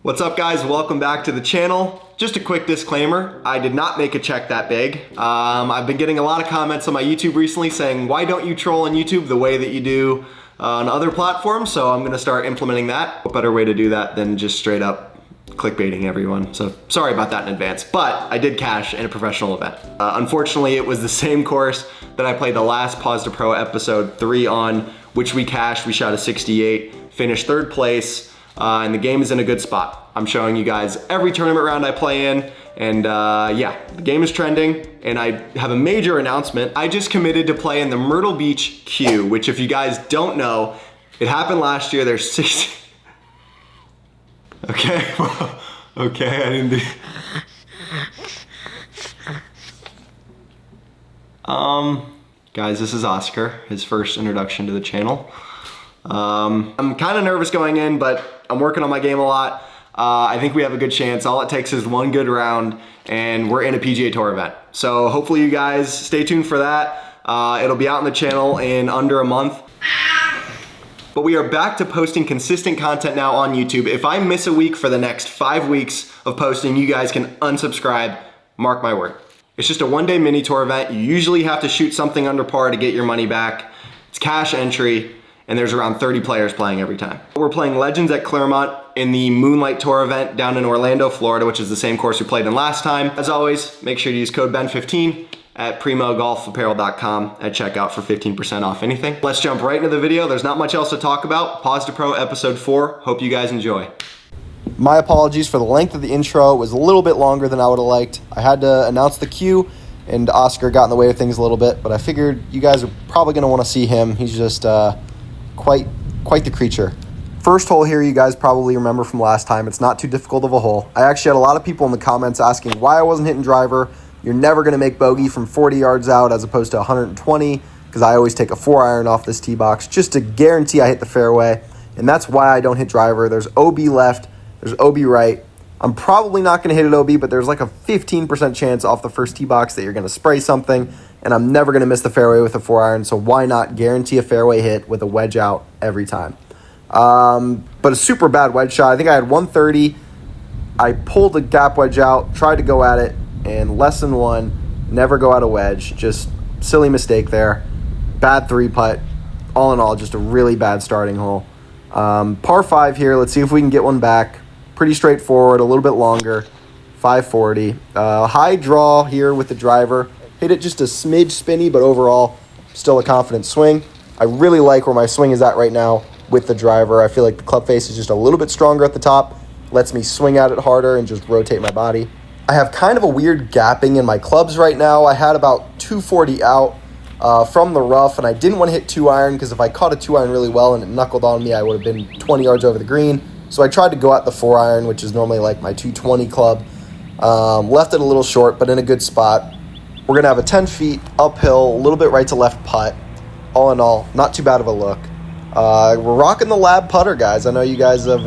What's up, guys? Welcome back to the channel. Just a quick disclaimer, I did not make a check that big. I've been getting a lot of comments on my YouTube recently saying, why don't you troll on YouTube the way that you do on other platforms? So I'm gonna start implementing that. What better way to do that than just straight up clickbaiting everyone. So sorry about that in advance, but I did cash in a professional event. Unfortunately, it was the same course that I played the last Pause to Pro episode 3 on, which we cashed. We shot a 68, finished 3rd place. And the game is in a good spot. I'm showing you guys every tournament round I play in, and yeah, the game is trending, and I have a major announcement. I just committed to play in the Myrtle Beach Q, which if you guys don't know, it happened last year. There's 60... Okay, okay, I didn't do... Guys, this is Oscar, his first introduction to the channel. I'm kind of nervous going in, but I'm working on my game a lot. I think we have a good chance. All it takes is one good round, and we're in a PGA Tour event. So hopefully you guys stay tuned for that. It'll be out on the channel in under a month. But we are back to posting consistent content now on YouTube. If I miss a week for the next 5 weeks of posting, you guys can unsubscribe. Mark my word. It's just a one-day mini tour event. You usually have to shoot something under par to get your money back. It's cash entry, and there's around 30 players playing every time. We're playing Legends at Claremont in the Moonlight Tour event down in Orlando, Florida, which is the same course we played in last time. As always, make sure to use code BEN15 at primogolfapparel.com at checkout for 15% off anything. Let's jump right into the video. There's not much else to talk about. Pause to Pro episode 4. Hope you guys enjoy. My apologies for the length of the intro. It was a little bit longer than I would have liked. I had to announce the queue, and Oscar got in the way of things a little bit, but I figured you guys are probably gonna wanna see him. He's just quite the creature. First hole here, you guys probably remember from last time. It's not too difficult of a hole. I actually had a lot of people in the comments asking why I wasn't hitting driver. You're never gonna make bogey from 40 yards out as opposed to 120, because I always take a 4-iron off this tee box just to guarantee I hit the fairway. And that's why I don't hit driver. There's OB left, there's OB right. I'm probably not gonna hit it OB, but there's like a 15% chance off the first tee box that you're gonna spray something, and I'm never gonna miss the fairway with a 4-iron, so why not guarantee a fairway hit with a wedge out every time? But a super bad wedge shot. I think I had 130. I pulled the gap wedge out, tried to go at it, and lesson 1, never go out a wedge. Just silly mistake there. Bad 3-putt. All in all, just a really bad starting hole. Par 5 here. Let's see if we can get one back. Pretty straightforward, a little bit longer. 540. High draw here with the driver. Hit it just a smidge spinny, but overall, still a confident swing. I really like where my swing is at right now with the driver. I feel like the club face is just a little bit stronger at the top. Lets me swing at it harder and just rotate my body. I have kind of a weird gapping in my clubs right now. I had about 240 out from the rough, and I didn't want to hit 2-iron because if I caught a 2-iron really well and it knuckled on me, I would have been 20 yards over the green. So I tried to go at the 4-iron, which is normally like my 220 club. Left it a little short, but in a good spot. We're going to have a 10 feet uphill, a little bit right to left putt. All in all, not too bad of a look. We're rocking the lab putter, guys. I know you guys have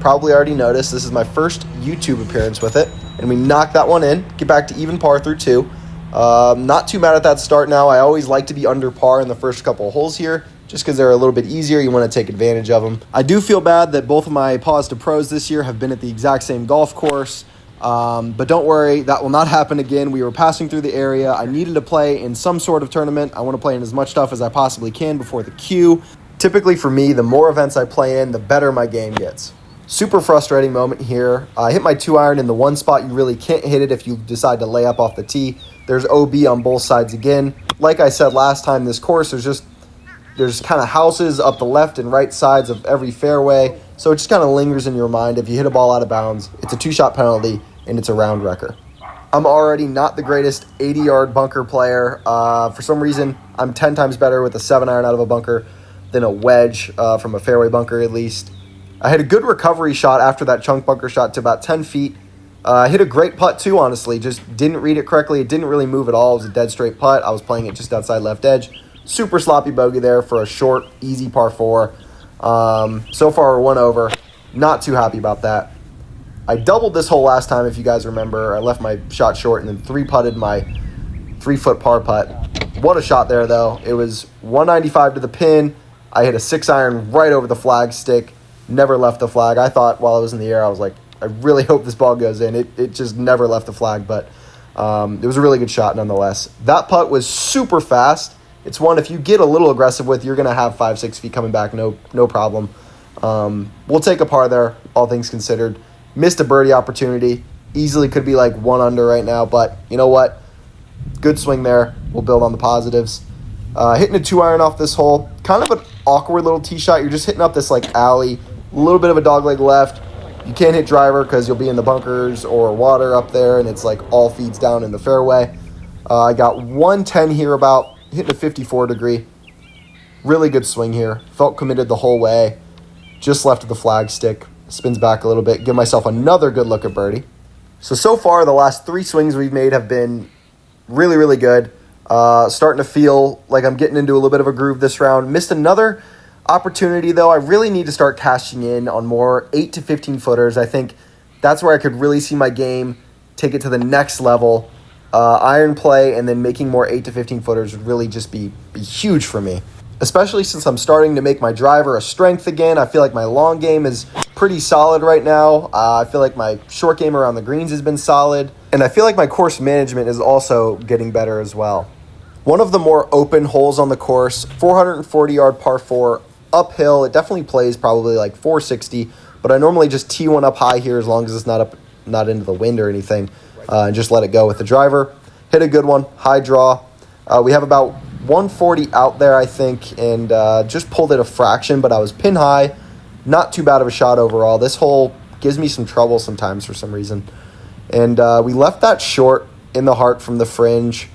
probably already noticed. This is my first YouTube appearance with it, and we knocked that one in. Get back to even par through 2. Not too mad at that start now. I always like to be under par in the first couple of holes here, just because they're a little bit easier. You want to take advantage of them. I do feel bad that both of my Pause to Pros this year have been at the exact same golf course. But don't worry, that will not happen again. We were passing through the area. I needed to play in some sort of tournament. I want to play in as much stuff as I possibly can before the queue. Typically for me, the more events I play in, the better my game gets. Super frustrating moment here. I hit my 2-iron in the one spot you really can't hit it if you decide to lay up off the tee. There's OB on both sides again. Like I said last time, this course, there's kind of houses up the left and right sides of every fairway. So it just kind of lingers in your mind. If you hit a ball out of bounds, it's a 2-shot penalty, and it's a round wrecker. I'm already not the greatest 80-yard bunker player. For some reason, I'm 10 times better with a 7-iron out of a bunker than a wedge from a fairway bunker at least. I had a good recovery shot after that chunk bunker shot to about 10 feet. I hit a great putt too, honestly. Just didn't read it correctly. It didn't really move at all. It was a dead straight putt. I was playing it just outside left edge. Super sloppy bogey there for a short, easy par 4. So far, we're 1 over. Not too happy about that. I doubled this hole last time, if you guys remember. I left my shot short and then 3-putted my 3-foot par putt. What a shot there, though. It was 195 to the pin. I hit a 6-iron right over the flag stick. Never left the flag. I thought while I was in the air, I was like, I really hope this ball goes in. It just never left the flag, but it was a really good shot nonetheless. That putt was super fast. It's one, if you get a little aggressive with, you're going to have 5-6 feet coming back, no problem. We'll take a par there, all things considered. Missed a birdie opportunity. Easily could be like 1 under right now, but you know what? Good swing there. We'll build on the positives. Hitting a 2-iron off this hole. Kind of an awkward little tee shot. You're just hitting up this like alley. A little bit of a dogleg left. You can't hit driver because you'll be in the bunkers or water up there, and it's like all feeds down in the fairway. I got 110 here about. Hitting a 54 degree. Really good swing here. Felt committed the whole way. Just left of the flag stick. Spins back a little bit. Give myself another good look at birdie. So far, the last 3 swings we've made have been really, really good. Starting to feel like I'm getting into a little bit of a groove this round. Missed another opportunity, though. I really need to start cashing in on more 8 to 15 footers. I think that's where I could really see my game take it to the next level. Iron play and then making more 8 to 15 footers would really just be huge for me. Especially since I'm starting to make my driver a strength again. I feel like my long game is pretty solid right now. I feel like my short game around the greens has been solid. And I feel like my course management is also getting better as well. One of the more open holes on the course, 440-yard par 4, uphill. It definitely plays probably like 460, but I normally just tee one up high here as long as it's not into the wind or anything. And just let it go with the driver. Hit a good one, high draw. We have about 140 out there, I think, and just pulled it a fraction, but I was pin high. Not too bad of a shot overall. This hole gives me some trouble sometimes for some reason. And we left that short in the heart from the fringe.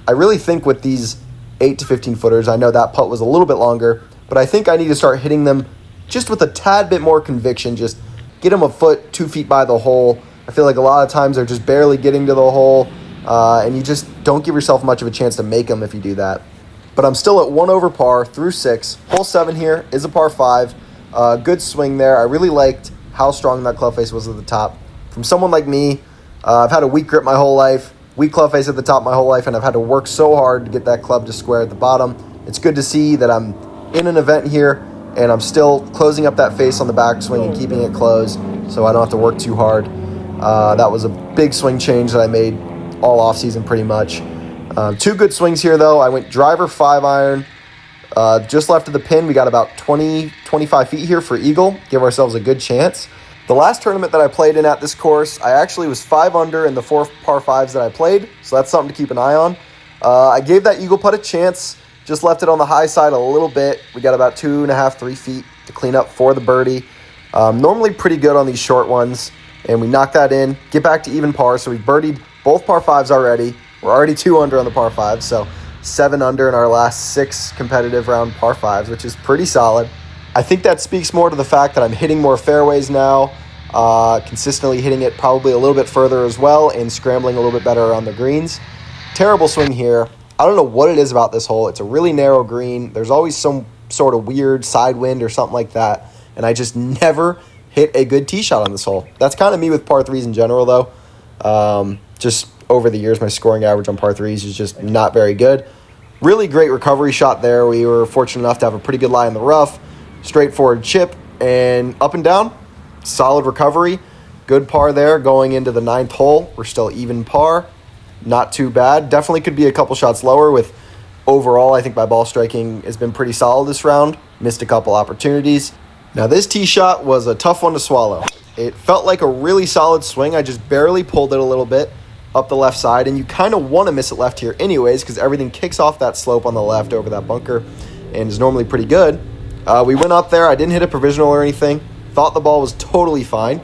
I really think with these 8 to 15 footers, I know that putt was a little bit longer, but I think I need to start hitting them just with a tad bit more conviction. Just get them a foot, 2 feet by the hole. I feel like a lot of times they're just barely getting to the hole, and you just don't give yourself much of a chance to make them if you do that. But I'm still at 1 over par through 6. Hole 7 here is a par 5. Good swing there. I really liked how strong that club face was at the top. From someone like me, I've had a weak grip my whole life, weak club face at the top my whole life, and I've had to work so hard to get that club to square at the bottom. It's good to see that I'm in an event here, and I'm still closing up that face on the backswing and keeping it closed so I don't have to work too hard. That was a big swing change that I made all offseason pretty much. 2 good swings here, though. I went driver 5-iron. Just left of the pin. We got about 20-25 feet here for eagle. Give ourselves a good chance. The last tournament that I played in at this course, I actually was 5 under in the 4 par 5s that I played, so that's something to keep an eye on. I gave that eagle putt a chance. Just left it on the high side a little bit. We got about 2.5, 3 feet to clean up for the birdie. Normally pretty good on these short ones. And we knocked that in, get back to even par. So we birdied both par 5s already. We're already 2 under on the par 5s. So 7 under in our last 6 competitive round par 5s, which is pretty solid. I think that speaks more to the fact that I'm hitting more fairways now, consistently hitting it probably a little bit further as well, and scrambling a little bit better around the greens. Terrible swing here. I don't know what it is about this hole. It's a really narrow green. There's always some sort of weird side wind or something like that. And I just never hit a good tee shot on this hole. That's kind of me with par 3s in general, though. Just over the years, my scoring average on par 3s is just not very good. Really great recovery shot there. We were fortunate enough to have a pretty good lie in the rough. Straightforward chip and up and down. Solid recovery. Good par there going into the 9th hole. We're still even par. Not too bad. Definitely could be a couple shots lower with overall. I think my ball striking has been pretty solid this round. Missed a couple opportunities. Now this tee shot was a tough one to swallow. It felt like a really solid swing. I just barely pulled it a little bit up the left side, and you kind of want to miss it left here anyways because everything kicks off that slope on the left over that bunker and is normally pretty good. We went up there. I didn't hit a provisional or anything. Thought the ball was totally fine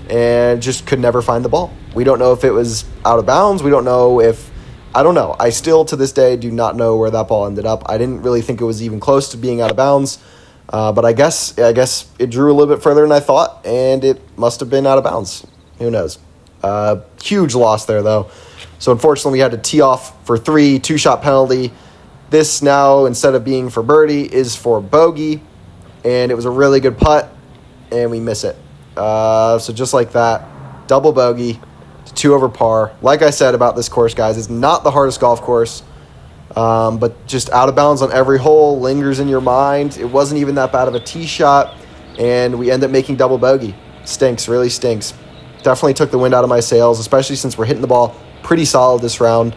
and just could never find the ball. We don't know if it was out of bounds. We don't know if... I don't know. I still, to this day, do not know where that ball ended up. I didn't really think it was even close to being out of bounds. But I guess it drew a little bit further than I thought, and it must have been out of bounds. Who knows? Huge loss there, though. So, unfortunately, we had to tee off for 3, 2-shot penalty. This now, instead of being for birdie, is for bogey, and it was a really good putt, and we miss it. So, just like that, double bogey, 2 over par. Like I said about this course, guys, it's not the hardest golf course. But just out of bounds on every hole, lingers in your mind. It wasn't even that bad of a tee shot, and we end up making double bogey. Stinks, really stinks. Definitely took the wind out of my sails, especially since we're hitting the ball pretty solid this round.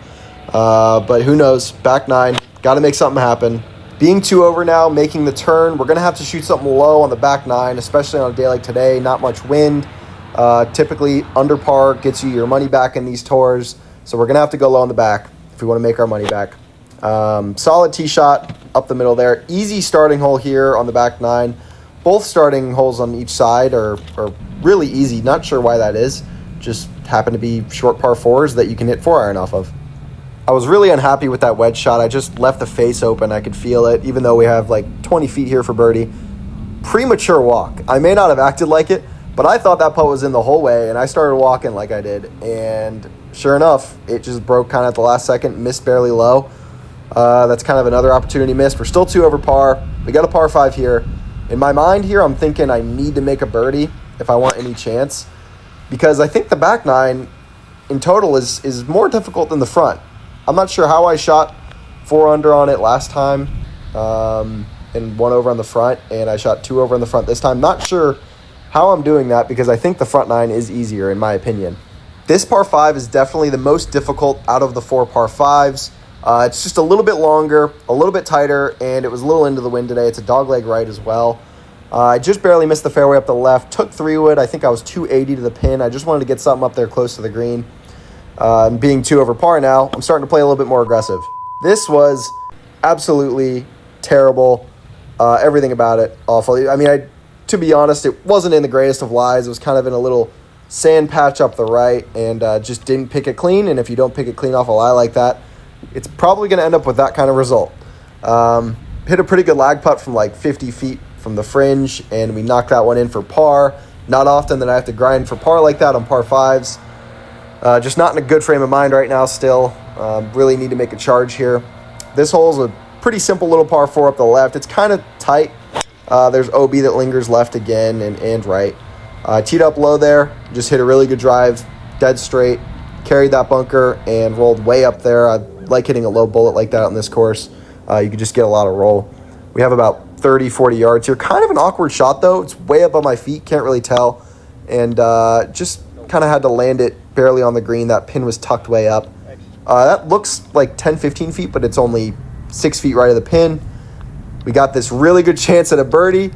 But who knows? Back 9. Got to make something happen. Being 2 over now, making the turn. We're going to have to shoot something low on the back 9, especially on a day like today. Not much wind. Typically, under par gets you your money back in these tours. So we're going to have to go low on the back if we want to make our money back. Solid tee shot up the middle there. Easy starting hole here on the back 9. Both starting holes on each side are really easy. Not sure why that is. Just happen to be short par 4s that you can hit 4-iron off of. I was really unhappy with that wedge shot. I just left the face open. I could feel it, even though we have like 20 feet here for birdie. Premature walk. I may not have acted like it, but I thought that putt was in the whole way, and I started walking like I did. And sure enough, it just broke kind of at the last second, missed barely low. That's kind of another opportunity missed. We're still 2 over par. We got a par 5 here. In my mind here, I'm thinking I need to make a birdie if I want any chance, because I think the back 9 in total is more difficult than the front. I'm not sure how I shot 4 under on it last time, and 1 over on the front, and I shot 2 over on the front this time. Not sure how I'm doing that, because I think the front 9 is easier in my opinion. This par 5 is definitely the most difficult out of the 4 par 5s. It's just a little bit longer, a little bit tighter, and it was a little into the wind today. It's a dogleg right as well. I just barely missed the fairway up the left, took 3-wood. I think I was 280 to the pin. I just wanted to get something up there close to the green. Being 2 over par now, I'm starting to play a little bit more aggressive. This was absolutely terrible. Everything about it awful. I mean, to be honest, it wasn't in the greatest of lies. It was kind of in a little sand patch up the right, and just didn't pick it clean. And if you don't pick it clean off a lie like that, it's probably going to end up with that kind of result. Hit a pretty good lag putt from like 50 feet from the fringe, and we knocked that one in for par. Not often that I have to grind for par like that on par 5s. Just not in a good frame of mind right now still. Really need to make a charge here. This hole is a pretty simple little par 4 up the left. It's kind of tight. There's OB that lingers left again and right. Teed up low there. Just hit a really good drive. Dead straight. Carried that bunker and rolled way up there. I like hitting a low bullet like that on this course. You could just get a lot of roll. We have about 30, 40 yards here. Kind of an awkward shot though. It's way above my feet. Can't really tell. And just kind of had to land it barely on the green. That pin was tucked way up. That looks like 10, 15 feet, but it's only 6 feet right of the pin. We got this really good chance at a birdie.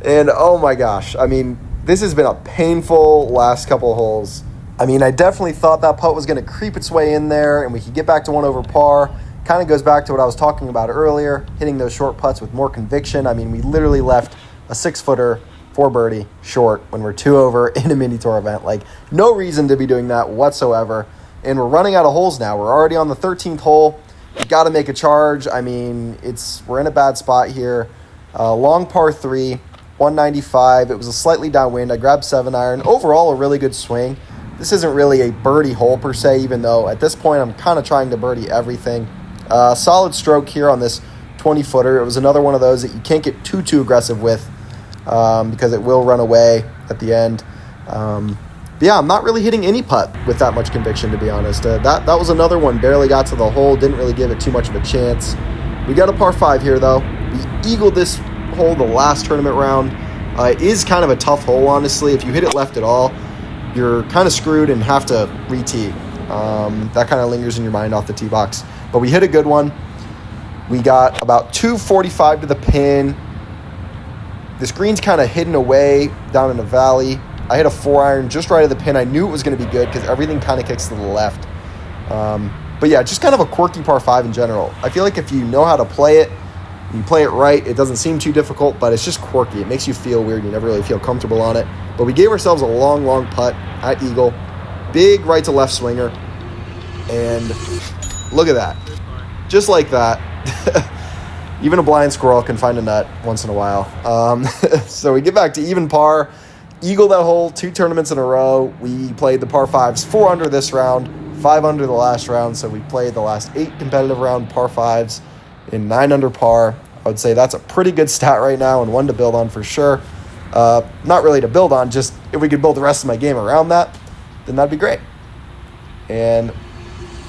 And oh my gosh, I mean, this has been a painful last couple of holes. I mean, I definitely thought that putt was going to creep its way in there and we could get back to 1 over par. Kind of goes back to what I was talking about earlier, hitting those short putts with more conviction. I mean, we literally left a 6-footer for birdie short when we're 2 over in a mini tour event. Like, no reason to be doing that whatsoever. And we're running out of holes now. We're already on the 13th hole. We got to make a charge. I mean, we're in a bad spot here. Long par 3, 195. It was a slightly downwind. I grabbed 7-iron. Overall, a really good swing. This isn't really a birdie hole per se, even though at this point I'm kind of trying to birdie everything. Solid stroke here on this 20-footer. It was another one of those that you can't get too aggressive with because it will run away at the end. But yeah, I'm not really hitting any putt with that much conviction, to be honest. That was another one. Barely got to the hole. Didn't really give it too much of a chance. We got a par 5 here, though. We eagled this hole the last tournament round. It is kind of a tough hole, honestly. If you hit it left at all, you're kind of screwed and have to re-tee. That kind of lingers in your mind off the tee box. But we hit a good one. We got about 245 to the pin. This green's kind of hidden away down in a valley. I hit a 4-iron just right of the pin. I knew it was going to be good because everything kind of kicks to the left. But yeah, just kind of a quirky par 5 in general. I feel like if you know how to play it, you play it right, it doesn't seem too difficult, but it's just quirky. It makes you feel weird. You never really feel comfortable on it. But we gave ourselves a long putt at eagle. Big right to left swinger. And look at that. Just like that. Even a blind squirrel can find a nut once in a while. So we get back to even par. Eagle that hole 2 tournaments in a row. We played the par 5s 4 under this round, 5 under the last round. So we played the last 8 competitive round par 5s in 9 under par. I would say that's a pretty good stat right now and one to build on for sure. Not really to build on, just if we could build the rest of my game around that, then that'd be great. And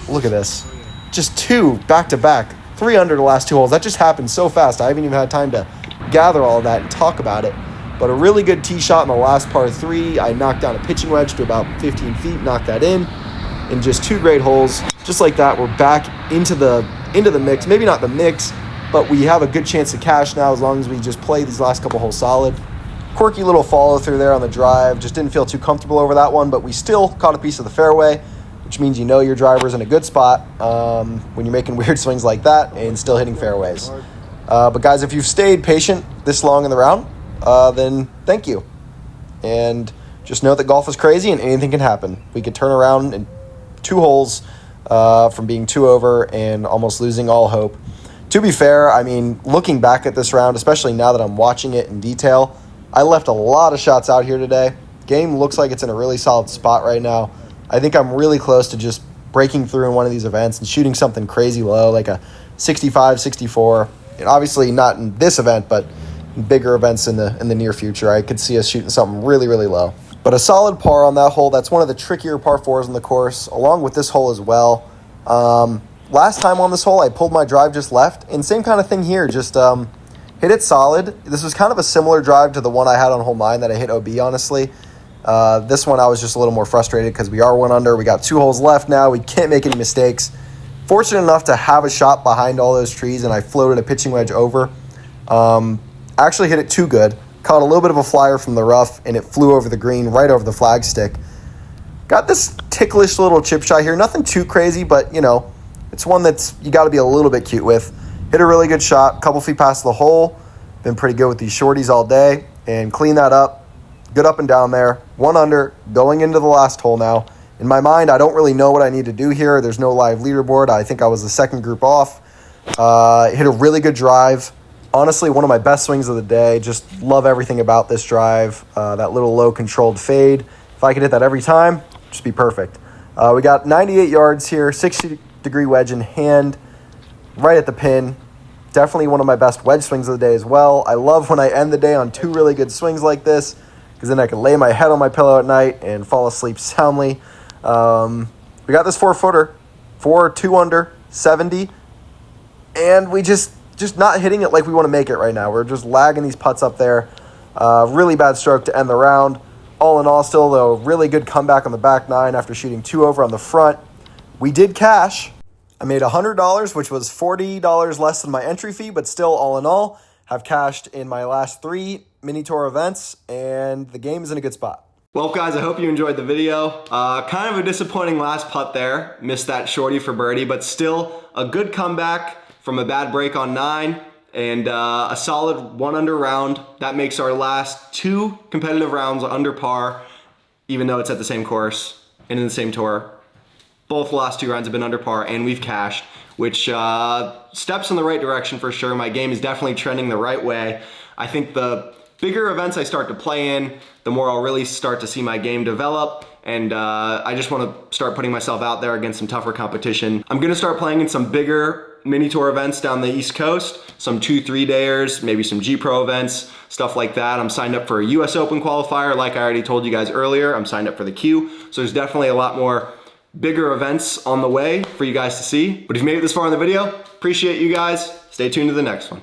look at this. Just 2 back-to-back, 3 under the last 2 holes. That just happened so fast. I haven't even had time to gather all of that and talk about it. But a really good tee shot in the last par 3. I knocked down a pitching wedge to about 15 feet, knocked that in just 2 great holes. Just like that, we're back into the mix. Maybe not the mix, but we have a good chance to cash now as long as we just play these last couple holes solid. Quirky little follow through there on the drive. Just didn't feel too comfortable over that one, but we still caught a piece of the fairway, which means you know your driver's in a good spot when you're making weird swings like that and still hitting fairways. But guys, if you've stayed patient this long in the round, then thank you. And just know that golf is crazy and anything can happen. We could turn around in 2 holes from being 2 over and almost losing all hope. To be fair, I mean, looking back at this round, especially now that I'm watching it in detail, I left a lot of shots out here today. Game looks like it's in a really solid spot right now. I think I'm really close to just breaking through in one of these events and shooting something crazy low, like a 65, 64. And obviously not in this event, but in bigger events in the near future. I could see us shooting something really, really low. But a solid par on that hole. That's one of the trickier par 4s in the course, along with this hole as well. Last time on this hole, I pulled my drive just left. And same kind of thing here, just hit it solid. This was kind of a similar drive to the one I had on hole 9 that I hit OB, honestly. This one I was just a little more frustrated because we are 1 under. We got 2 holes left now. We can't make any mistakes. Fortunate enough to have a shot behind all those trees, and I floated a pitching wedge over. Actually hit it too good. Caught a little bit of a flyer from the rough, and it flew over the green, right over the flagstick. Got this ticklish little chip shot here. Nothing too crazy, but, you know, it's one that's you got to be a little bit cute with. Hit a really good shot, couple feet past the hole. Been pretty good with these shorties all day, and clean that up. Good up and down there. 1 under, going into the last hole now. In my mind, I don't really know what I need to do here. There's no live leaderboard. I think I was the second group off. Hit a really good drive. Honestly, one of my best swings of the day. Just love everything about this drive. That little low controlled fade. If I could hit that every time, just be perfect. We got 98 yards here, 60-degree wedge in hand, right at the pin. Definitely one of my best wedge swings of the day as well. I love when I end the day on 2 really good swings like this, because then I can lay my head on my pillow at night and fall asleep soundly. We got this 4-footer, 2 under, 70, and we just not hitting it like we want to make it right now. We're just lagging these putts up there. Really bad stroke to end the round. All in all, still, though, really good comeback on the back 9 after shooting 2 over on the front. We did cash. I made $100, which was $40 less than my entry fee, but still, all in all, have cashed in my last 3 mini tour events, and the game is in a good spot. Well, guys, I hope you enjoyed the video. Kind of a disappointing last putt there. Missed that shorty for birdie, but still a good comeback from a bad break on 9 and a solid 1 under round. That makes our last 2 competitive rounds under par, even though it's at the same course and in the same tour. Both the last 2 rounds have been under par, and we've cashed, which steps in the right direction for sure. My game is definitely trending the right way. I think the bigger events I start to play in, the more I'll really start to see my game develop, and I just want to start putting myself out there against some tougher competition. I'm going to start playing in some bigger mini tour events down the East Coast, some 2-3 dayers, maybe some G Pro events, stuff like that. I'm signed up for a US Open qualifier, like I already told you guys earlier. I'm signed up for the Q, so there's definitely a lot more bigger events on the way for you guys to see. But if you made it this far in the video, appreciate you guys. Stay tuned to the next one.